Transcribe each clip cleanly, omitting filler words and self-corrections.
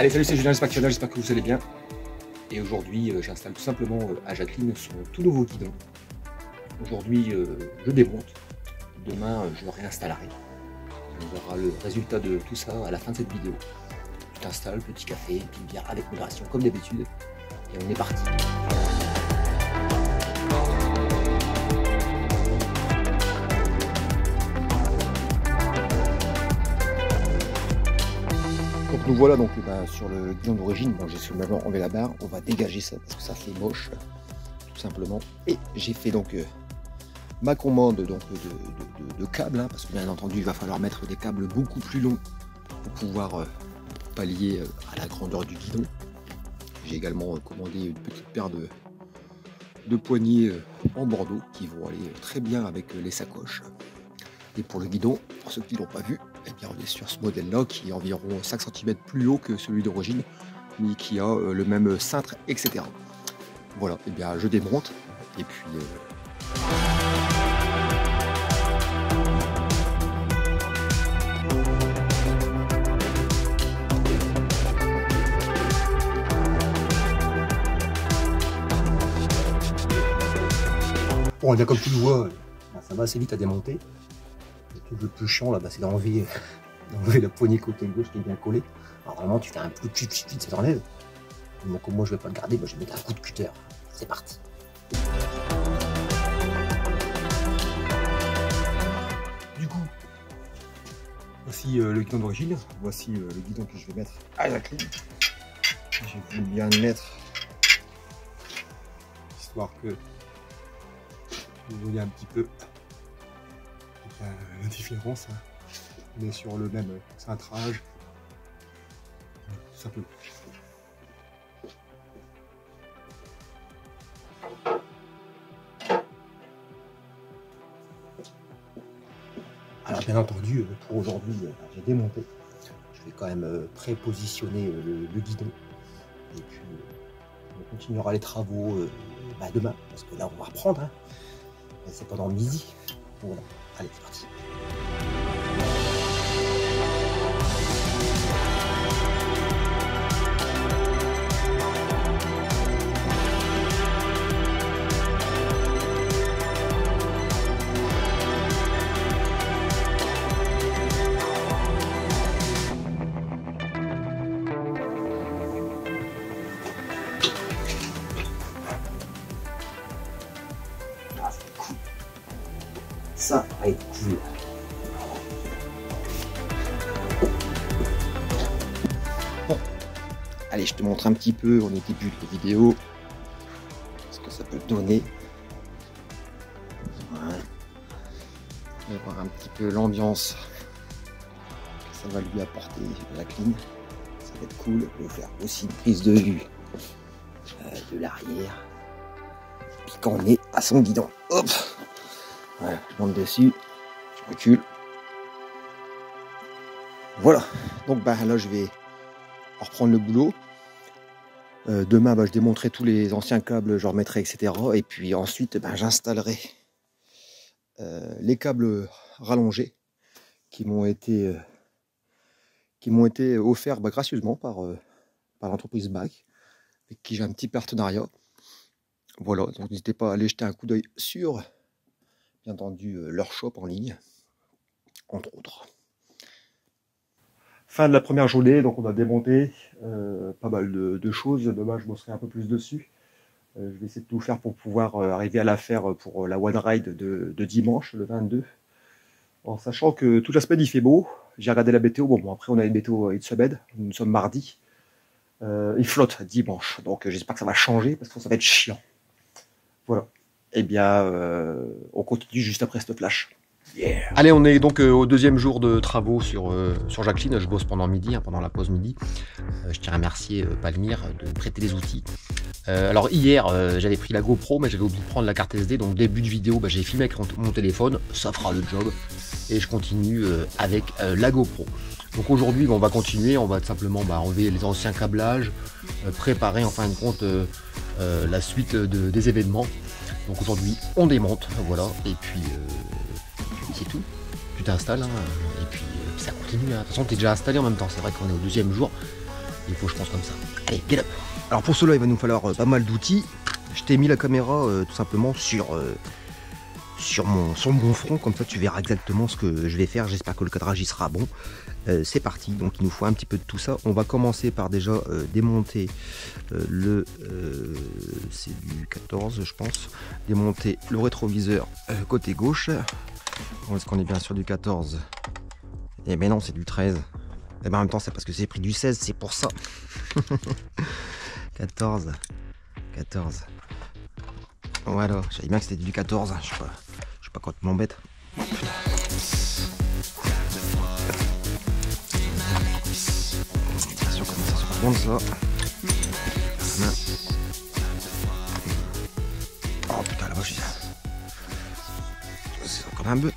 Allez, salut, c'est Julien, j'espère que vous allez bien. Et aujourd'hui, j'installe tout simplement à Jacqueline son tout nouveau guidon. Aujourd'hui, je démonte. Demain, je le réinstallerai. On verra le résultat de tout ça à la fin de cette vidéo. Tu t'installes, petit café, petite bière avec modération comme d'habitude. Et on est parti. Donc nous voilà donc sur le guidon d'origine. Bon, j'ai seulement enlevé la barre, on va dégager ça parce que ça fait moche tout simplement. Et j'ai fait donc ma commande donc, de câbles, hein, parce que bien entendu il va falloir mettre des câbles beaucoup plus longs pour pouvoir pallier à la grandeur du guidon. J'ai également commandé une petite paire de poignées en bordeaux qui vont aller très bien avec les sacoches. Et pour le guidon, pour ceux qui ne l'ont pas vu, eh bien on est sur ce modèle-là qui est environ 5 cm plus haut que celui d'origine, mais qui a le même cintre, etc. Voilà, et bien je démonte, et puis... Bon, bien comme tu le vois, ça va assez vite à démonter. Le plus chiant là, c'est d'enlever la poignée côté gauche qui est bien collée. Alors vraiment, tu fais un coup de chute, ça t'enlève. Donc comme moi je vais pas le garder, je vais mettre un coup de cutter. C'est parti. Du coup, voici le guidon d'origine. Voici le guidon que je vais mettre à la clé. J'ai voulu bien le mettre, histoire que vous voyez un petit peu la différence, hein. On est sur le même cintrage, tout simplement. Alors bien entendu, pour aujourd'hui, j'ai démonté. Je vais quand même prépositionner le guidon. Et puis on continuera les travaux demain, parce que là on va reprendre, hein. C'est pendant midi. Voilà. Allez, c'est parti. Ça va être cool. Bon, allez, je te montre un petit peu au début de la vidéo ce que ça peut donner. Voilà. On va voir un petit peu l'ambiance que ça va lui apporter la clim. Ça va être cool. Je vais vous faire aussi une prise de vue de l'arrière. Puis quand on est à son guidon, hop. Voilà, je monte dessus, je recule. Voilà, donc là je vais reprendre le boulot. Demain je démonterai tous les anciens câbles, je remettrai, etc. Et puis ensuite j'installerai les câbles rallongés qui m'ont été offerts gracieusement par l'entreprise BAC, avec qui j'ai un petit partenariat. Voilà, donc n'hésitez pas à aller jeter un coup d'œil sur bien entendu leur shop en ligne, entre autres. Fin de la première journée, donc on a démonté pas mal de choses. Demain je bosserai un peu plus dessus. Je vais essayer de tout faire pour pouvoir arriver à la faire pour la One Ride de dimanche, le 22. En sachant que toute la semaine il fait beau, j'ai regardé la météo, bon après on a une météo une semaine, nous sommes mardi. Il flotte dimanche, donc j'espère que ça va changer parce que ça va être chiant. Voilà. Eh bien, on continue juste après ce flash. Yeah. Allez, on est donc au deuxième jour de travaux sur Jacqueline. Je bosse pendant midi, hein, pendant la pause midi. Je tiens à remercier Palmyre de me prêter les outils. Alors hier, j'avais pris la GoPro, mais j'avais oublié de prendre la carte SD. Donc début de vidéo, j'ai filmé avec mon téléphone. Ça fera le job. Et je continue avec la GoPro. Donc aujourd'hui, on va continuer. On va tout simplement enlever les anciens câblages, préparer en fin de compte la suite des événements. Donc aujourd'hui on démonte, voilà, et puis c'est tout. Tu t'installes, hein, et puis ça continue. Hein. De toute façon, tu es déjà installé en même temps. C'est vrai qu'on est au deuxième jour. Il faut que je pense comme ça. Allez, get up. Alors pour cela, il va nous falloir pas mal d'outils. Je t'ai mis la caméra tout simplement sur mon front, comme ça tu verras exactement ce que je vais faire. J'espère que le cadrage y sera bon. C'est parti, donc il nous faut un petit peu de tout ça. On va commencer par déjà démonter c'est du 14 je pense, démonter le rétroviseur côté gauche. Est-ce qu'on est bien sur du 14? Eh ben non, c'est du 13. Et ben en même temps c'est parce que c'est pris du 16, c'est pour ça. 14. Voilà, je savais bien que c'était du 14, je sais pas quand tu m'embêtes. Attention comment ça se retourne ça. Oh putain la vache, c'est encore un peu.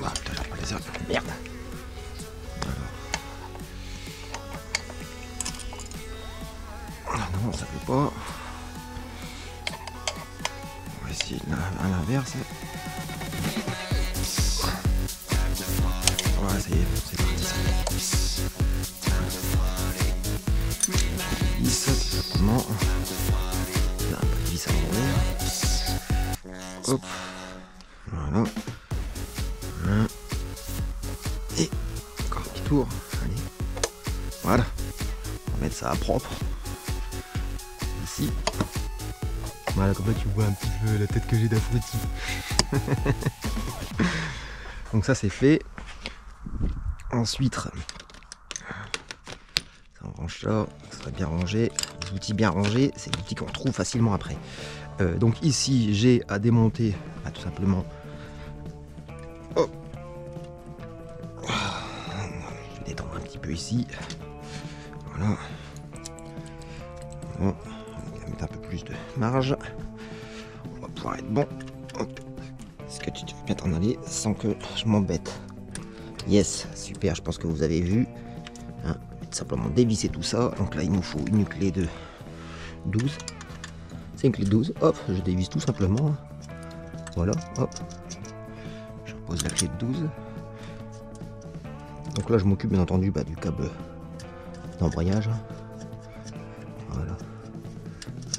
Ah putain, j'ai pas les airs. Merde. Ah non, ça peut pas. On va essayer à l'inverse. Ouais, ça y est, c'est parti. 17, non. Il y a un peu de vis à l'envers. Hop. Voilà. Et encore un petit tour. Allez. Voilà. On va mettre ça à propre. Ici. Voilà, comme ça tu vois un petit peu la tête que j'ai d'Afruti. Donc ça c'est fait. Ensuite, ça on range ça, ça sera bien rangé. Les outils bien rangés, c'est des outils qu'on trouve facilement après. Donc ici j'ai à démonter tout simplement. Oh. Je vais détendre un petit peu ici. Voilà. Bon. On va mettre un peu plus de marge. On va pouvoir être bon. Est-ce que tu veux bien t'en aller sans que je m'embête? Yes, super, je pense que vous avez vu. Hein, simplement dévisser tout ça. Donc là, il nous faut une clé de 12. C'est une clé de 12. Hop, je dévisse tout simplement. Voilà, hop. Je repose la clé de 12. Donc là, je m'occupe bien entendu du câble d'embrayage. Voilà.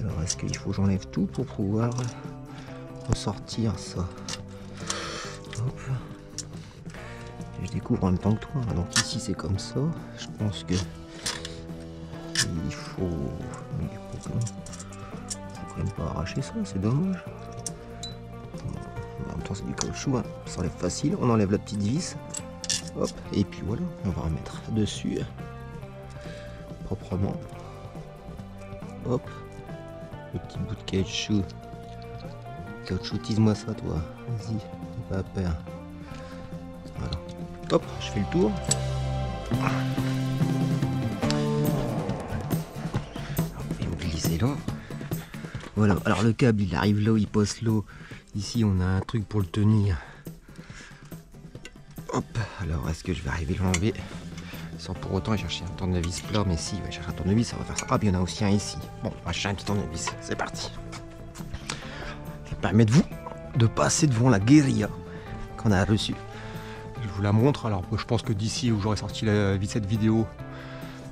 Alors, est-ce qu'il faut que j'enlève tout pour pouvoir ressortir ça? Hop. Je découvre en même temps que toi. Donc ici c'est comme ça. Je pense que il faut quand même pas arracher ça, c'est dommage. En même temps c'est du caoutchouc, hein. Ça s'enlève facile. On enlève la petite vis. Hop, et puis voilà, on va remettre dessus proprement. Hop, le petit bout de caoutchouc. Caoutchoutise-moi ça toi. Vas-y, pas peur. Voilà. Hop, je fais le tour. On va glisser là. Voilà, alors le câble il arrive là, il passe là. Ici on a un truc pour le tenir. Hop, alors est-ce que je vais arriver à l'enlever sans pour autant chercher un tournevis plat? Mais si, il va chercher un tournevis, ça va faire ça. Ah, puis il y en a aussi un ici. Bon, on va chercher un petit tournevis, c'est parti. Ça permet de vous de passer devant la guérilla qu'on a reçue. Je vous la montre, alors je pense que d'ici où j'aurai sorti cette vidéo,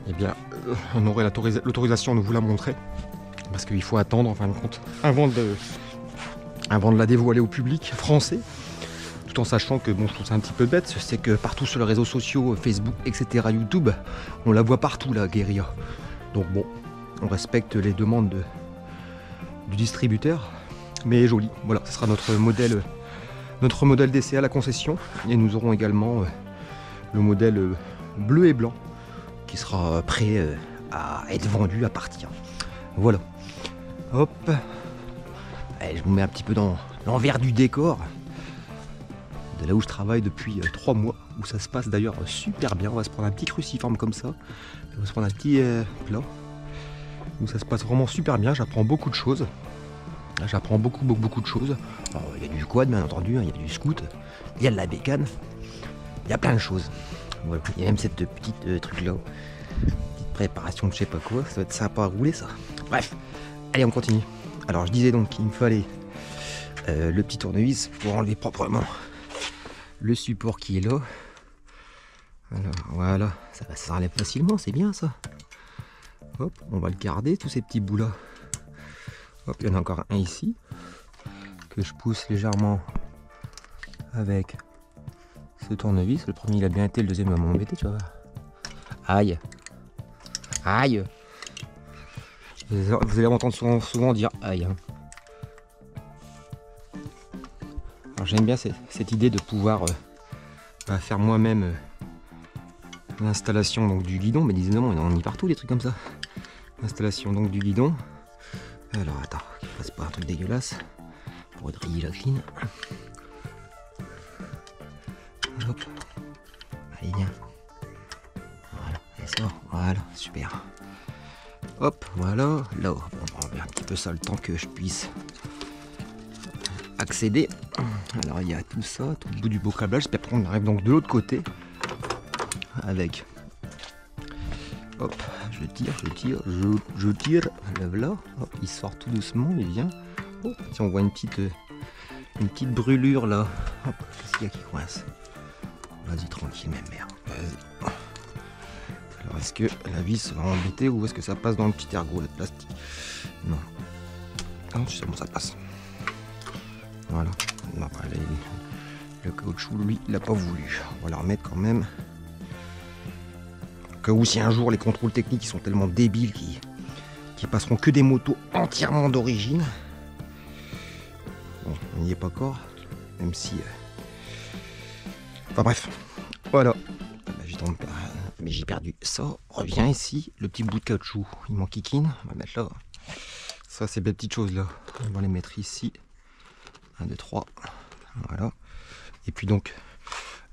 eh bien on aurait l'autorisation de vous la montrer. Parce qu'il faut attendre en fin de compte avant de la dévoiler au public français. Tout en sachant que bon, je trouve ça un petit peu bête, c'est que partout sur les réseaux sociaux, Facebook, etc., YouTube, on la voit partout la guérilla. Donc bon, on respecte les demandes du distributeur, mais joli. Voilà, ce sera notre modèle d'essai à la concession. Et nous aurons également le modèle bleu et blanc qui sera prêt à être vendu à partir. Voilà. Hop. Allez, je vous mets un petit peu dans l'envers du décor de là où je travaille depuis 3 mois, où ça se passe d'ailleurs super bien. On va se prendre un petit cruciforme comme ça, on va se prendre un petit plat où ça se passe vraiment super bien. J'apprends beaucoup de choses. J'apprends beaucoup de choses. Alors, il y a du quad bien entendu, il y a du scout, il y a de la bécane, il y a plein de choses. Voilà. Il y a même cette petite truc là, petite préparation de je sais pas quoi, ça va être sympa à rouler ça. Bref, allez on continue. Alors je disais donc qu'il me fallait le petit tournevis pour enlever proprement le support qui est là. Alors voilà, ça s'enlève facilement, c'est bien ça. Hop, on va le garder, tous ces petits bouts là. Hop, il y en a encore un ici, que je pousse légèrement avec ce tournevis. Le premier il a bien été, le deuxième il va m'embêter, tu vois. Aïe. Aïe. Vous allez m'entendre souvent dire aïe. Hein. Alors j'aime bien cette idée de pouvoir faire moi-même l'installation donc du guidon, mais évidemment on en mis partout des trucs comme ça. L'installation donc du guidon. Alors attends, qu'il fasse pas un truc dégueulasse pour driller la clean. Hop. Allez viens. Voilà, et ça, voilà, super. Hop, voilà, là, bon, on va un petit peu ça le temps que je puisse accéder. Alors il y a tout ça, tout le bout du beau câblage, puis après on arrive donc de l'autre côté avec. Hop, je tire, le voilà, hop, il sort tout doucement, il vient. Oh, tiens, on voit une petite brûlure là. Hop, qu'est-ce qu'il y a qui coince? Vas-y tranquille, même merde. Vas-y. Alors est-ce que la vis va embêter ou est-ce que ça passe dans le petit ergot de plastique? Non. Non, c'est bon, ça passe. Voilà. Non, allez, le caoutchouc, lui, il n'a pas voulu. On va la remettre quand même. Au cas où si un jour les contrôles techniques ils sont tellement débiles qui passeront que des motos entièrement d'origine. Bon, on n'y est pas encore. Même si... Enfin bref. Voilà. Mais j'ai perdu ça. Reviens ici. Le petit bout de caoutchouc. Il m'enquiquine. On va mettre là. Ça, c'est belles petites choses là. On va les mettre ici. 1, 2, 3. Voilà. Et puis donc,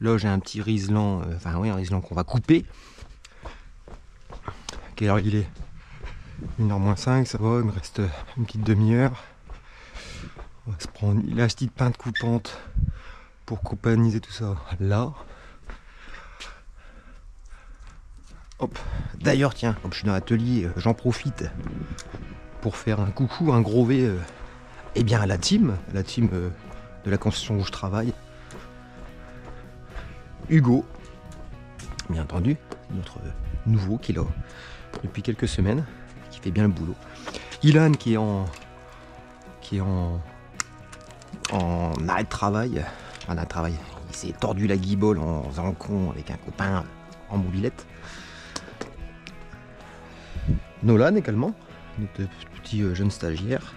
là, j'ai un petit riselant. Enfin, oui, un riselant qu'on va couper. Quelle heure il est? 1h-5, ça va. Il me reste une petite demi-heure. On va se prendre la petite pinte coupante pour compagniser tout ça là. Hop. D'ailleurs, tiens, comme je suis dans l'atelier, j'en profite pour faire un coucou, un gros V eh bien, à la team de la construction où je travaille. Hugo, bien entendu, notre nouveau qui est là depuis quelques semaines, qui fait bien le boulot. Ilan qui est en arrêt de travail. En arrêt de travail. Il s'est tordu la guibole en faisant le con avec un copain en mobilette. Nolan également, notre petit jeune stagiaire.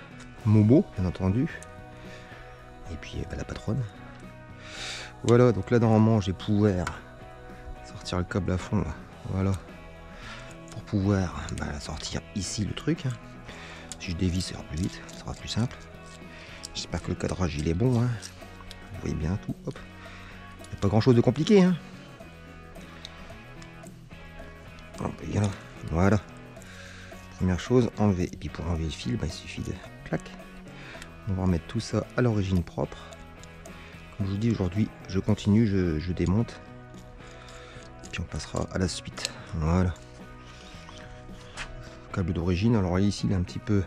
Momo, bien entendu. Et puis la patronne. Voilà, donc là normalement je vais pouvoir sortir le câble à fond là. Voilà. Pour pouvoir sortir ici le truc. Si je dévisse, ça ira plus vite, ça sera plus simple. J'espère que le cadrage il est bon. Hein. Vous voyez bien tout. Hop. Il n'y a pas grand chose de compliqué. Hein. Voilà. Première chose, enlever. Et puis pour enlever le fil, il suffit de clac. On va remettre tout ça à l'origine propre. Comme je vous dis, aujourd'hui, je continue, je démonte. Et puis on passera à la suite. Voilà. Câble d'origine. Alors ici, il est un petit peu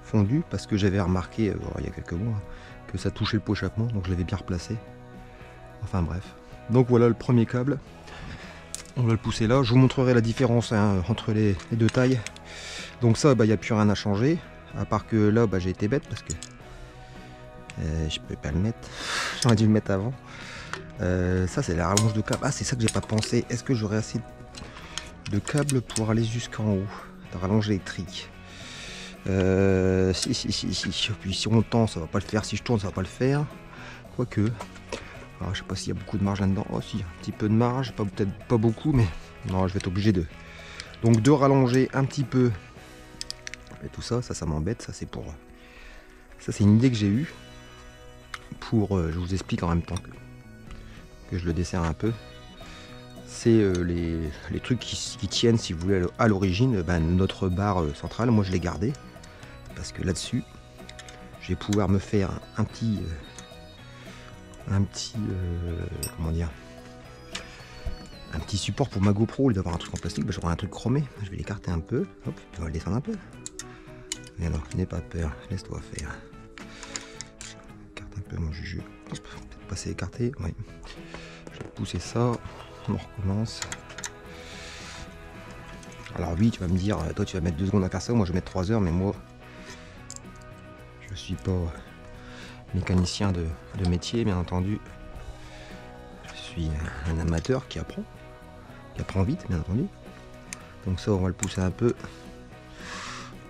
fondu parce que j'avais remarqué il y a quelques mois que ça touchait le pot échappement, donc je l'avais bien replacé. Enfin bref. Donc voilà le premier câble. On va le pousser là. Je vous montrerai la différence entre les deux tailles. Donc ça, il n'y a plus rien à changer. À part que là, j'ai été bête parce que je peux pas le mettre. J'aurais dû le mettre avant. Ça, c'est la rallonge de câble. Ah, c'est ça que j'ai pas pensé. Est-ce que j'aurai assez de câbles pour aller jusqu'en haut? De rallonge électrique. Si. Puis si on tend, ça va pas le faire. Si je tourne, ça va pas le faire. Quoique. Alors, je sais pas s'il y a beaucoup de marge là-dedans. Oh, si, un petit peu de marge. Peut-être pas beaucoup, mais non, je vais être obligé de. Donc, de rallonger un petit peu. Et tout ça, ça m'embête. Ça, c'est pour. Ça, c'est une idée que j'ai eue. Pour. Je vous explique en même temps que je le dessert un peu. C'est les trucs qui tiennent, si vous voulez, à l'origine, notre barre centrale. Moi, je l'ai gardé. Parce que là-dessus, je vais pouvoir me faire un petit comment dire, un petit support pour ma GoPro. Au lieu d'avoir un truc en plastique, j'aurai un truc chromé. Je vais l'écarter un peu. Hop, on va le descendre un peu. Et alors, n'aie pas peur, laisse-toi faire. Écarte un peu mon juju. Hop, peut-être passer écarté. Oui. Je vais pousser ça. on recommence. Alors oui, tu vas me dire, toi tu vas mettre 2 secondes à faire ça, moi je vais mettre 3 heures, mais moi je suis pas mécanicien de métier, bien entendu. Je suis un amateur qui apprend vite, bien entendu. Donc ça, on va le pousser un peu.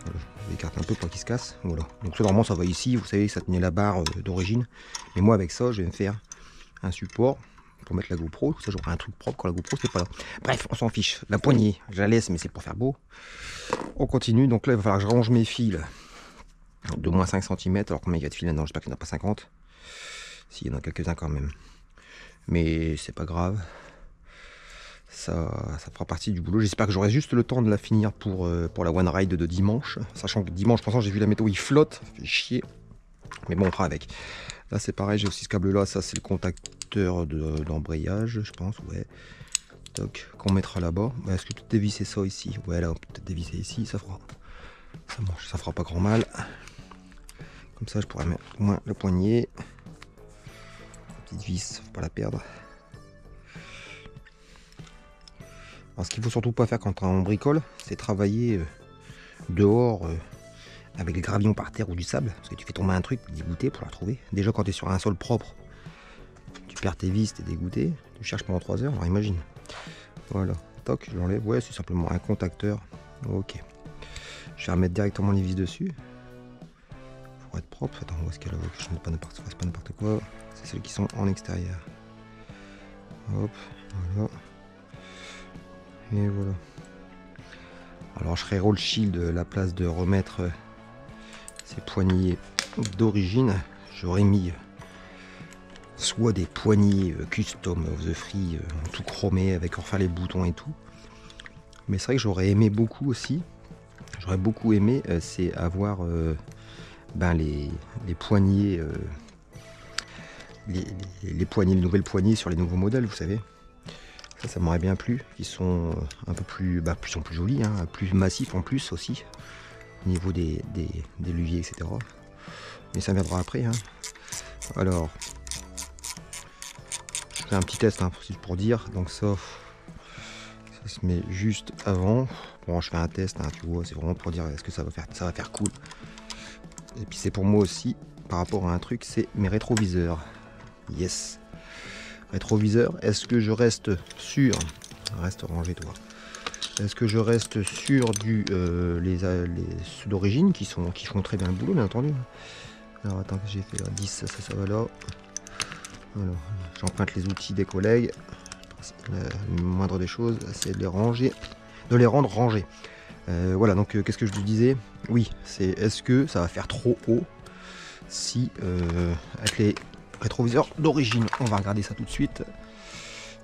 Voilà, je l'écarte un peu pour qu'il se casse. Voilà. Donc ça, normalement, ça va ici. Vous savez, ça tenait la barre d'origine. Mais moi, avec ça, je vais me faire un support pour mettre la GoPro. Tout ça, j'aurai un truc propre quand la GoPro, c'est pas là. Bref, on s'en fiche. La poignée, je la laisse, mais c'est pour faire beau. On continue. Donc là, il va falloir que je range mes fils de moins 5 cm. Alors combien il y a de fils là-dedans? J'espère qu'il n'y en a pas 50. S'il y en a quelques-uns quand même. Mais c'est pas grave. Ça fera partie du boulot. J'espère que j'aurai juste le temps de la finir pour la One Ride de dimanche. Sachant que dimanche, pour l'instant, j'ai vu la météo, il flotte. Ça fait chier. Mais bon, on fera avec. Là, c'est pareil. J'ai aussi ce câble-là. Ça, c'est le contacteur d'embrayage, je pense. Ouais. Toc. Qu'on mettra là-bas. Est-ce que peut-être dévisser ça ici? Ouais, là, on peut peut-être dévisser ici. Ça fera pas grand mal. Comme ça, je pourrais mettre au moins le poignet. La petite vis, faut pas la perdre. Alors, ce qu'il faut surtout pas faire quand on bricole, c'est travailler dehors avec les gravillons par terre ou du sable, parce que tu fais tomber un truc, t'es dégoûté pour la retrouver. Déjà quand tu es sur un sol propre, tu perds tes vis, t'es dégoûté, tu cherches pendant 3 heures, alors imagine. Voilà, toc, je l'enlève, ouais, c'est simplement un contacteur. Ok. Je vais remettre directement les vis dessus. Pour être propre, attends, où est-ce qu'elle que je ne fasse pas n'importe quoi. C'est celles qui sont en extérieur. Hop, voilà. Et voilà. Alors je ferai roll shield à la place de remettre ces poignées d'origine. J'aurais mis soit des poignées custom of the free tout chromé avec refaire les boutons et tout. Mais c'est vrai que j'aurais aimé beaucoup aussi. J'aurais beaucoup aimé c'est avoir les poignées les poignées, les nouvelles poignées sur les nouveaux modèles, vous savez. Ça m'aurait bien plu. Ils sont un peu plus, sont plus jolis, hein, plus massifs en plus aussi, au niveau des leviers, etc. Mais ça viendra après. Hein. Alors, je fais un petit test hein, pour dire. Donc ça se met juste avant. Bon, je fais un test, hein, tu vois, c'est vraiment pour dire est-ce que ça va faire cool. Et puis c'est pour moi aussi, par rapport à un truc, c'est mes rétroviseurs. Yes. Rétroviseur, est-ce que je reste sûr, reste rangé toi, est-ce que je reste sûr les ceux d'origine qui font très bien le boulot bien entendu. Alors attends que j'ai fait là, 10, ça va là. Alors j'emprunte les outils des collègues, le moindre des choses, c'est de les ranger, de les rendre rangés. Voilà, donc qu'est-ce que je vous disais? Oui, c'est est-ce que ça va faire trop haut si avec les rétroviseur d'origine. On va regarder ça tout de suite.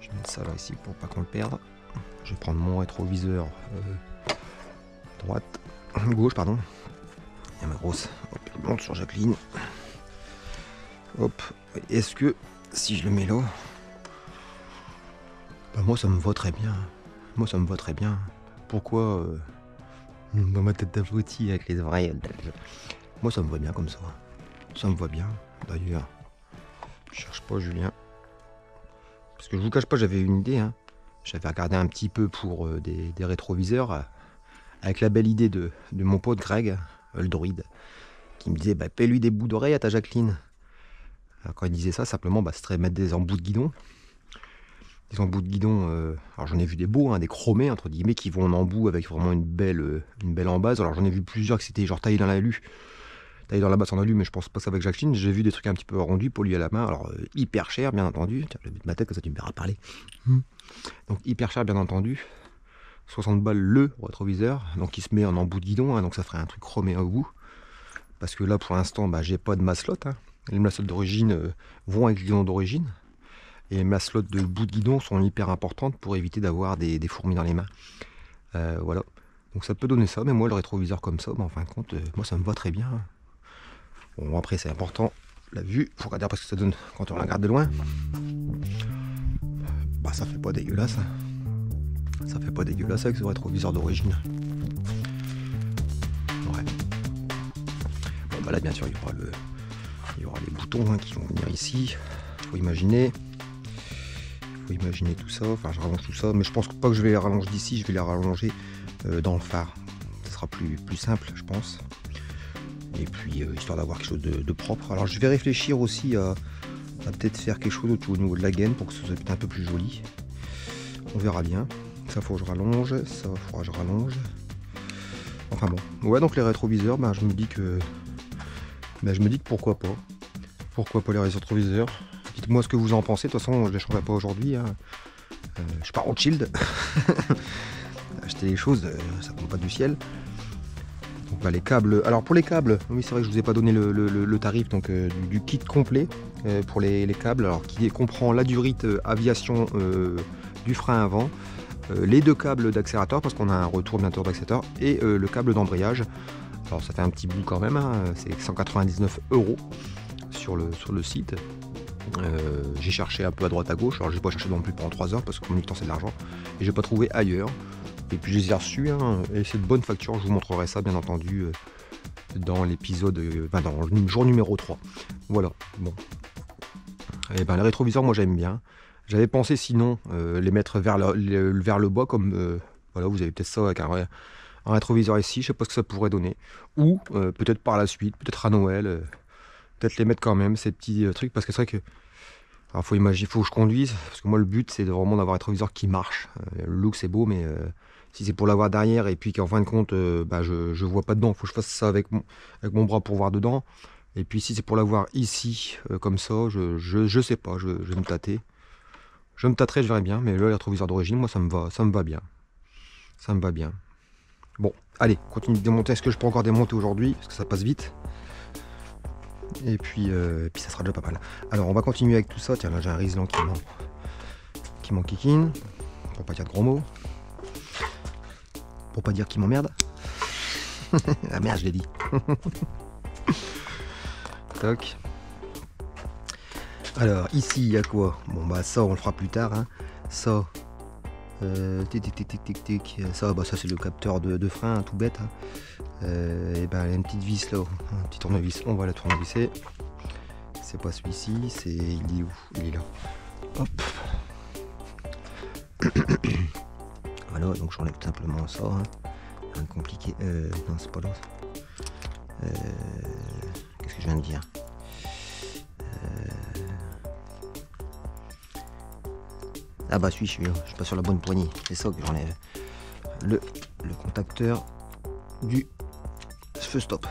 Je vais mettre ça là ici pour pas qu'on le perde. Je vais prendre mon rétroviseur gauche pardon. Il y a ma grosse. Hop, il monte sur Jacqueline. Hop. Est-ce que si je le mets là, moi ça me va très bien. Moi ça me va très bien. Pourquoi dans ma tête d'abruti avec les oreilles. Moi ça me va bien comme ça. Ça me va bien. D'ailleurs. Je cherche pas Julien. Parce que je vous cache pas, j'avais une idée. Hein. J'avais regardé un petit peu pour des rétroviseurs. Avec la belle idée de mon pote Greg, le druide, qui me disait paie-lui des bouts d'oreille à ta Jacqueline. Alors, quand il disait ça, simplement, c'était mettre des embouts de guidon. Des embouts de guidon. Alors j'en ai vu des beaux, hein, des chromés, entre guillemets, qui vont en embout avec vraiment une belle embase. Alors j'en ai vu plusieurs qui s'étaient genre taillés dans l'alu. Dans la basse en alu, mais je pense pas ça avec Jacqueline. J'ai vu des trucs un petit peu rendus, polis à la main, alors hyper cher bien entendu. Tiens, je vais mettre ma tête comme ça tu me verras parler. Donc hyper cher bien entendu. 60 balles le rétroviseur, donc il se met en embout de guidon, hein, donc ça ferait un truc chromé au bout. Parce que là pour l'instant j'ai pas de maslotte. Hein. Les maslottes d'origine vont avec le guidon d'origine. Et les maslottes de bout de guidon sont hyper importantes pour éviter d'avoir des fourmis dans les mains. Voilà. Donc ça peut donner ça, mais moi le rétroviseur comme ça, en fin de compte, moi ça me va très bien. Bon après c'est important, la vue, faut regarder après ce que ça donne quand on la regarde de loin. Ça fait pas dégueulasse. Ça fait pas dégueulasse avec ce rétroviseur d'origine. Ouais. Bon là bien sûr il y aura les boutons qui vont venir ici. Faut imaginer. faut imaginer tout ça. Enfin, je rallonge tout ça, mais je pense pas que je vais les rallonger d'ici, je vais les rallonger dans le phare. Ce sera plus simple, je pense. Et puis, histoire d'avoir quelque chose de propre. Alors, je vais réfléchir aussi à peut-être faire quelque chose au niveau de la gaine pour que ce soit peut-être un peu plus joli. On verra bien. Ça, faut que je rallonge. Ça, faudra que je rallonge. Enfin bon. Ouais, donc les rétroviseurs, ben, je me dis que pourquoi pas. Pourquoi pas les rétroviseurs. Dites-moi ce que vous en pensez. De toute façon, je ne les changerai pas aujourd'hui. Hein. Je pars au Child. Acheter les choses, ça tombe pas du ciel. Donc bah, les câbles. Alors pour les câbles, oui c'est vrai que je vous ai pas donné le tarif donc du kit complet pour les câbles. Alors qui comprend la durite aviation du frein avant, les 2 câbles d'accélérateur parce qu'on a un retour bientôt d'accélérateur et le câble d'embrayage. Alors ça fait un petit bout quand même, hein, c'est 199 € sur le site. J'ai cherché un peu à droite à gauche, alors j'ai pas cherché non plus pendant 3 heures parce que mon temps c'est de l'argent et j'ai pas trouvé ailleurs. Et puis je les ai reçus, hein, et c'est de bonne facture, je vous montrerai ça bien entendu dans l'épisode, dans le jour numéro 3. Voilà, bon. Et ben les rétroviseurs moi j'aime bien. J'avais pensé sinon les mettre vers le bas comme, voilà vous avez peut-être ça avec un rétroviseur ici, je sais pas ce que ça pourrait donner. Ou peut-être par la suite, peut-être à Noël, peut-être les mettre quand même ces petits trucs parce que c'est vrai que alors faut imaginer, faut que je conduise parce que moi le but c'est vraiment d'avoir un rétroviseur qui marche. Le look c'est beau mais si c'est pour l'avoir derrière et puis qu'en fin de compte je vois pas dedans, faut que je fasse ça avec mon bras pour voir dedans. Et puis si c'est pour l'avoir ici comme ça, je sais pas, je vais me tâter. Je me tâterai, je verrai bien, mais là le rétroviseur d'origine, moi ça me va bien. Ça me va bien. Bon, allez, continue de démonter. Est-ce que je peux encore démonter aujourd'hui? Parce que ça passe vite. Et puis ça sera déjà pas mal. Alors on va continuer avec tout ça. Tiens là j'ai un Riesland qui m'enquiquine. Pour pas dire de gros mots. Pour pas dire qu'il m'emmerde. Ah merde je l'ai dit. Toc. Alors ici il y a quoi? Bon bah ça on le fera plus tard. Hein. Ça. Tic. Ça c'est le capteur de frein, hein, tout bête. Hein. Et ben il y a une petite vis là, un petit tournevis, on va la tournevisser. C'est pas celui-ci, il est où? Il est là. Hop. Voilà, donc j'enlève tout simplement ça. Hein. Rien de compliqué. Non, c'est pas là. Qu'est-ce que je viens de dire? Ah bah je suis pas sur la bonne poignée. C'est ça que j'enlève. Le contacteur du feu stop.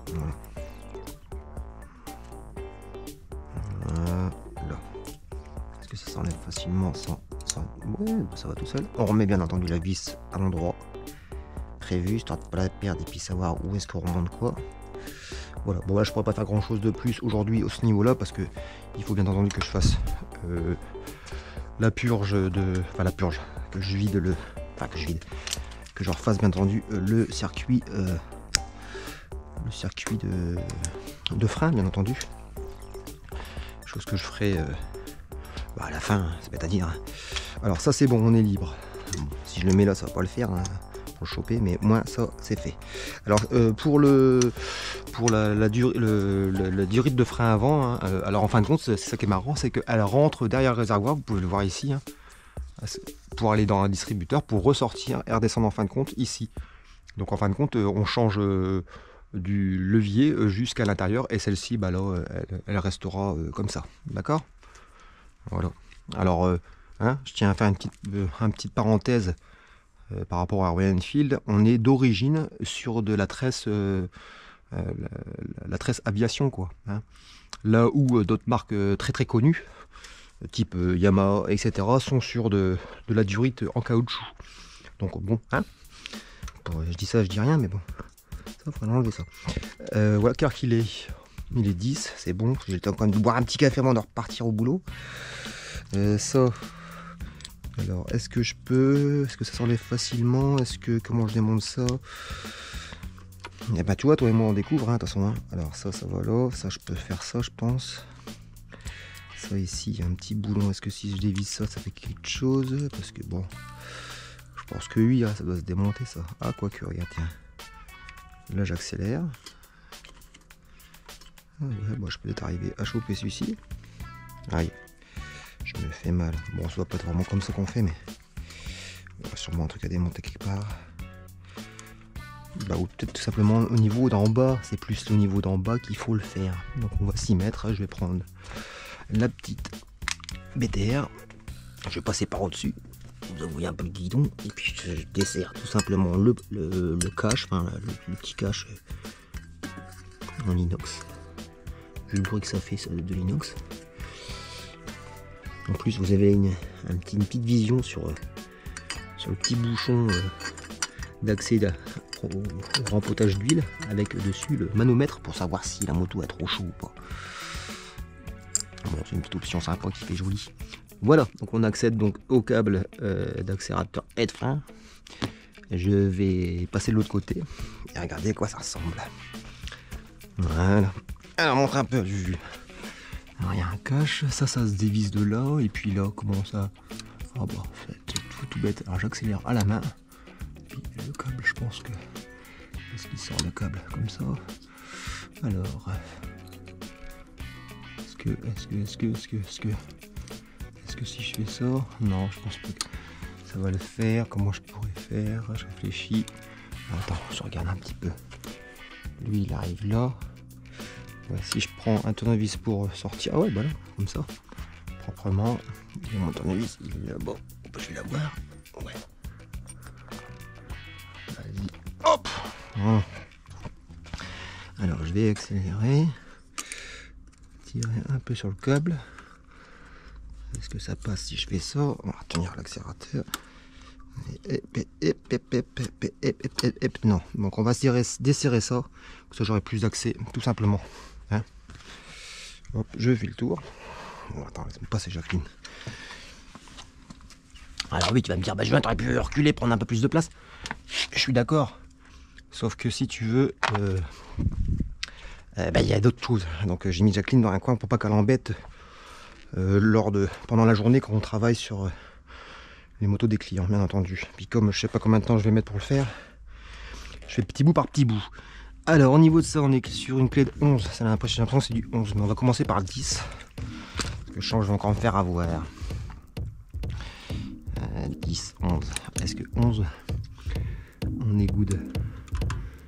Voilà. Là. Est-ce que ça s'enlève facilement sans... Ouais, ça va tout seul. On remet bien entendu la vis à l'endroit prévu, histoire de pas la perdre et puis savoir où est-ce qu'on remonte quoi. Voilà, bon là je pourrais pas faire grand chose de plus aujourd'hui au ce niveau là parce que il faut bien entendu que je fasse la purge la purge, que je vide que je refasse bien entendu le circuit de frein bien entendu. Chose que je ferai à la fin, c'est bête à dire. Alors ça c'est bon, on est libre. Bon, si je le mets là ça va pas le faire. Hein. Pour le choper, mais moins ça c'est fait. Alors pour la durite de frein avant, hein, alors en fin de compte c'est ça qui est marrant, c'est qu'elle rentre derrière le réservoir, vous pouvez le voir ici, hein, pour aller dans un distributeur, pour ressortir et redescendre en fin de compte ici. Donc en fin de compte on change du levier jusqu'à l'intérieur et celle-ci bah là elle restera comme ça, d'accord. Voilà. Alors hein, je tiens à faire une petite parenthèse. Par rapport à Royal Enfield, on est d'origine sur de la tresse, la tresse aviation quoi. Hein. Là où d'autres marques très connues, type Yamaha, etc., sont sur de la durite en caoutchouc. Donc bon, hein. Bon, je dis ça, je dis rien, mais bon, ça faudrait enlever ça. Voilà, car qu'il est, il est 10, c'est bon. J'ai le temps quand même de boire un petit café avant de repartir au boulot. Ça. Alors, est-ce que ça s'enlève facilement? Comment je démonte ça? Eh ben, tu vois, toi et moi, on découvre, hein, de toute façon. Hein. Alors, ça va là. Ça, je peux faire ça, je pense. Ça, ici, il y a un petit boulon. Est-ce que si je dévisse ça, ça fait quelque chose? Parce que, bon, je pense que oui, hein, ça doit se démonter, ça. Ah, quoique, regarde, tiens. Là, j'accélère. Ah, ouais, bon, je peux peut-être arriver à choper celui-ci. Aïe. Je Je me fais mal. Bon, ça doit pas être vraiment comme ça qu'on fait, mais il y aura sûrement un truc à démonter quelque part. Bah, ou peut-être tout simplement au niveau d'en bas, c'est plus au niveau d'en bas qu'il faut le faire. Donc on va s'y mettre. Je vais prendre la petite BTR. Je vais passer par au-dessus. Vous voyez un peu le guidon. Et puis je desserre tout simplement le cache, enfin le petit cache en inox. Vu le bruit que ça fait ça, de l'inox. En plus vous avez une petite vision sur le petit bouchon d'accès au rempotage d'huile avec dessus le manomètre pour savoir si la moto est trop chaud ou pas. Bon, c'est une petite option sympa qui fait joli. Voilà, donc on accède donc au câble d'accélérateur et de frein. Je vais passer de l'autre côté et regarder à quoi ça ressemble. Voilà. Alors montre un peu du. Alors il y a un cache, ça se dévisse de là, et puis là comment ça. Ah bah en fait tout bête. Alors j'accélère à la main. Puis le câble, je pense que. Est-ce qu'il sort le câble comme ça? Alors. Est-ce que si je fais ça, non, je pense pas que ça va le faire. Comment je pourrais faire? Je réfléchis. Attends, je regarde un petit peu. Lui, il arrive là. Ouais, si je prends un tournevis pour sortir, ah ouais, bah là, comme ça, proprement. Et mon tournevis, il est là-bas. Je vais l'avoir. Ouais. Vas-y. Hop. Voilà. Alors, je vais accélérer. Tirer un peu sur le câble. Est-ce que ça passe si je fais ça? On va tenir l'accélérateur. Non. Donc on va desserrer ça. Comme ça j'aurai plus d'accès, tout simplement. Hein, hop, je fais le tour. Bon, attends, laisse-moi passer, Jacqueline. Alors oui, tu vas me dire, bah Julien, t'aurais pu reculer, prendre un peu plus de place. Je suis d'accord. Sauf que si tu veux, bah, y a d'autres choses. Donc j'ai mis Jacqueline dans un coin pour pas qu'elle embête pendant la journée quand on travaille sur les motos des clients, bien entendu. Puis comme je sais pas combien de temps je vais mettre pour le faire, je fais petit bout par petit bout. Alors au niveau de ça, on est sur une clé de 11. J'ai l'impression que c'est du 11, mais on va commencer par 10. Parce que je sens que je vais encore me faire avoir. 10, 11. Est-ce que 11, on est good?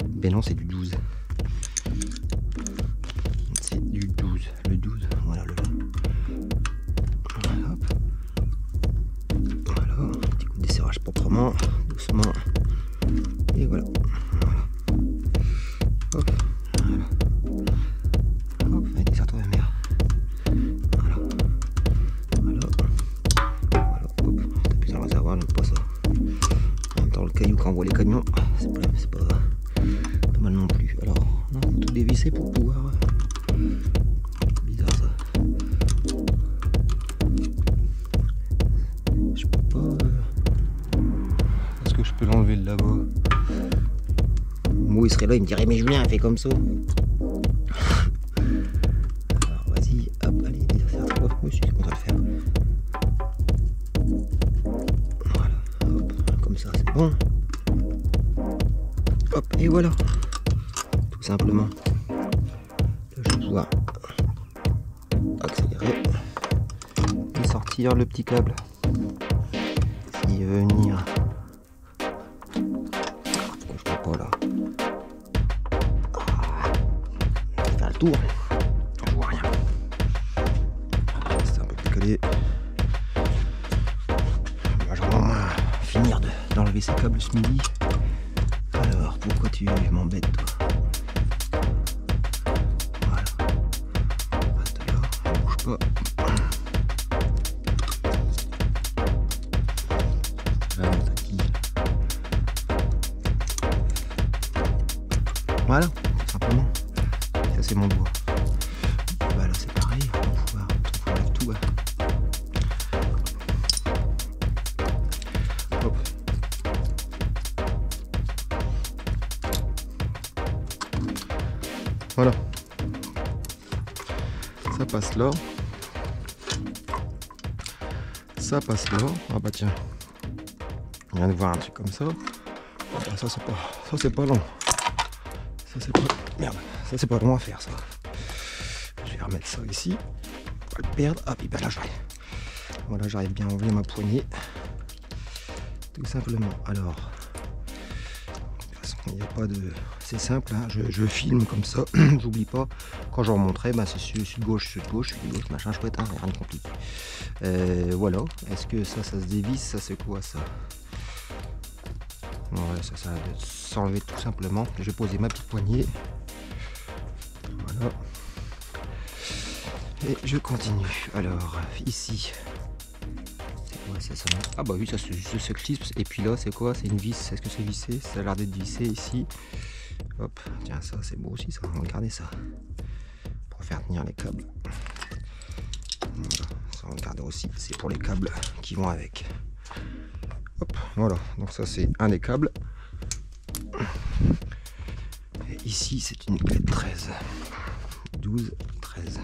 Ben non, c'est du 12. C'est du 12. Le 12, voilà le 20. Hop. Voilà, un petit coup de desserrage proprement, doucement. Et voilà. Hop, voilà. Hop, allez, desserre-toi la mère. Voilà. Voilà. Voilà, hop. T'appuies dans le réservoir, n'aime pas ça. En même temps, le caillou quand on voit les camions, c'est pas mal non plus. Alors, il faut tout dévisser pour pouvoir. Bizarre ça. Je peux pas. Est-ce que je peux l'enlever de là-bas? Moi il serait là, il me dirait mais Julien, fait comme ça. Alors vas-y, hop, allez, desserre-toi. Moi je suis content de le faire. Voilà, hop, comme ça c'est bon. Hop, et voilà. Tout simplement. Là je dois accélérer et sortir le petit câble. S'il veut venir. Pourquoi je peux pas là? Faire le tour. Je vois rien. C'est un peu décalé. Moi je vais vraiment finir d'enlever ces câbles ce midi. Alors pourquoi tu m'embêtes toi? Voilà. Reste là, ne bouge pas. Voilà, tout simplement. Ça c'est mon doigt. Bah là c'est pareil, on va pouvoir tout. Hop. Voilà. Ça passe là. Ça passe là. Ah bah tiens. On vient de voir un truc comme ça. Ah bah ça c'est pas long. Ça c'est pas. Merde, ça c'est pas long à faire ça. Je vais remettre ça ici. Pas le perdre. Ah puis ben là je vais Voilà, j'arrive bien à enlever ma poignée. Tout simplement. Alors, il n'y a pas de... C'est simple, hein. Je filme comme ça. J'oublie pas. Quand je remonterai, bah, c'est sud-gauche, sud-gauche, sud-gauche, machin chouette, hein, rien de compliqué. Voilà. Est-ce que ça se dévisse? Ça, c'est quoi ça? Ouais, ça va s'enlever tout simplement. Je vais poser ma petite poignée. Voilà. Et je continue. Alors, ici. C'est quoi, c'est ça? Ah bah oui, ça se clipse. Et puis là, c'est quoi? C'est une vis. Est-ce que c'est vissé? Ça a l'air d'être vissé ici. Hop, tiens, ça c'est beau aussi, ça. Regardez ça. Pour faire tenir les câbles. Voilà, ça, regardez aussi. C'est pour les câbles qui vont avec. Hop, voilà. Donc ça, c'est un des câbles. Et ici, c'est une clé de 13. 12, 13.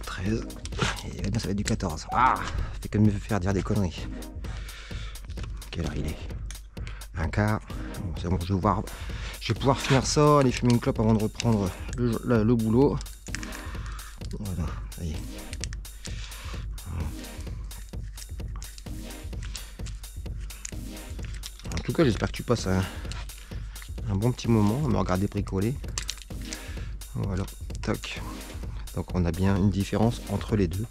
13. Et là, ça va être du 14. Ah, fait comme me faire dire des conneries. Quelle heure il est? Un quart. Bon, c'est bon, je vais pouvoir finir ça, aller fumer une clope avant de reprendre le boulot. Voilà, ça y est. En tout cas, j'espère que tu passes un bon petit moment à me regarder bricoler. Voilà, tac. Donc on a bien une différence entre les deux.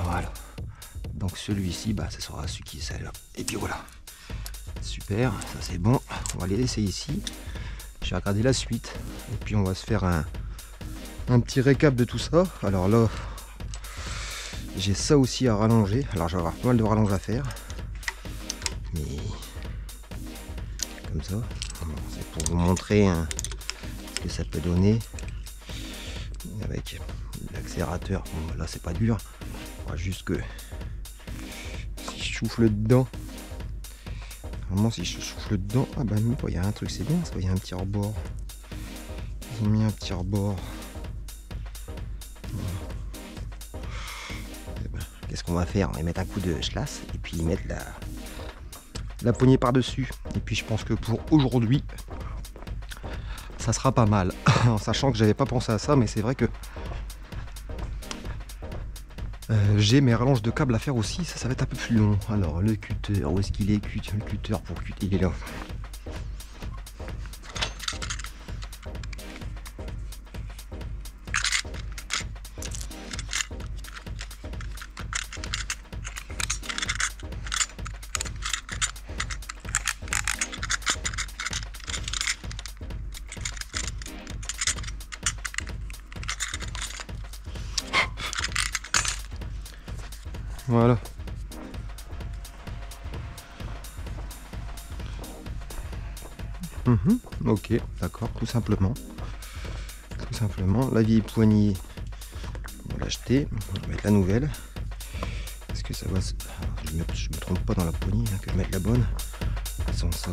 Voilà. Donc celui-ci, bah, ça sera celui qui est celle-là. Et puis voilà. Super, ça c'est bon. On va les laisser ici. Je vais regarder la suite. Et puis on va se faire un petit récap de tout ça. Alors là, j'ai ça aussi à rallonger. Alors je vais avoir pas mal de rallonge à faire. Mais comme ça. Bon, c'est pour vous montrer ce que ça peut donner. Avec l'accélérateur. Bon, là c'est pas dur. On va juste que si je souffle dedans. Normalement si je souffle dedans. Ah bah non, il y a un truc, c'est bien ça, il y a un petit rebord. Ils ont mis un petit rebord. Voilà. Ben, qu'est-ce qu'on va faire? On va mettre un coup de schlass et puis mettre la poignée par dessus. Et puis je pense que pour aujourd'hui ça sera pas mal. En sachant que j'avais pas pensé à ça, mais c'est vrai que j'ai mes rallonges de câbles à faire aussi, ça va être un peu plus long. Alors le cutter, où est-ce qu'il est? Le cutter pour cutter, il est là. Voilà. Ok, d'accord, tout simplement. Tout simplement. La vieille poignée, on va l'acheter. On va mettre la nouvelle. Est-ce que ça va se... Je me trompe pas dans la poignée, hein, que je mette la bonne. De toute façon, ça...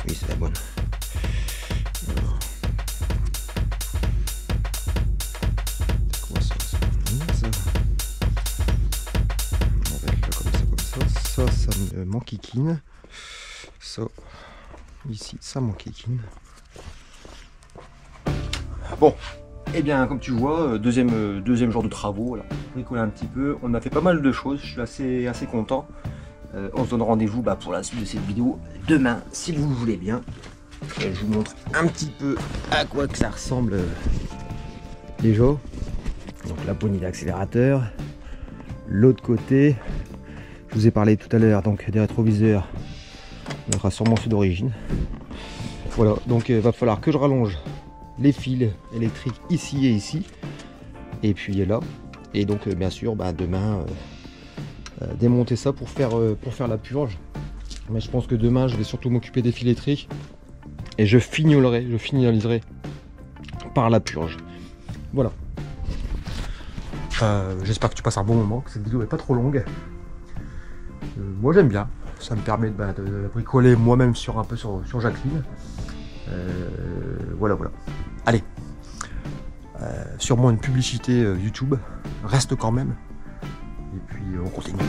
Oui, c'est la bonne. Alors. C'est quoi ça? Ça. On va mettre là comme ça. Ça me manquiquine. Ça, ici, ça manquiquine. Bon, et bien comme tu vois, deuxième jour de travaux, voilà. Bricoler un petit peu, on a fait pas mal de choses, je suis assez content. On se donne rendez-vous pour la suite de cette vidéo demain, si vous voulez bien. Je vous montre un petit peu à quoi que ça ressemble déjà. Donc la poignée d'accélérateur, l'autre côté, je vous ai parlé tout à l'heure donc des rétroviseurs, on aura sûrement ceux d'origine. Voilà, donc il va falloir que je rallonge les fils électriques ici et ici, et puis là, et donc bien sûr demain démonter ça pour faire la purge. Mais je pense que demain je vais surtout m'occuper des fils électriques et je finaliserai par la purge. Voilà. J'espère que tu passes un bon moment, que cette vidéo est pas trop longue. Moi j'aime bien, ça me permet de bricoler moi-même sur Jacqueline. Voilà. Allez, sûrement une publicité YouTube, reste quand même. Et puis on continue.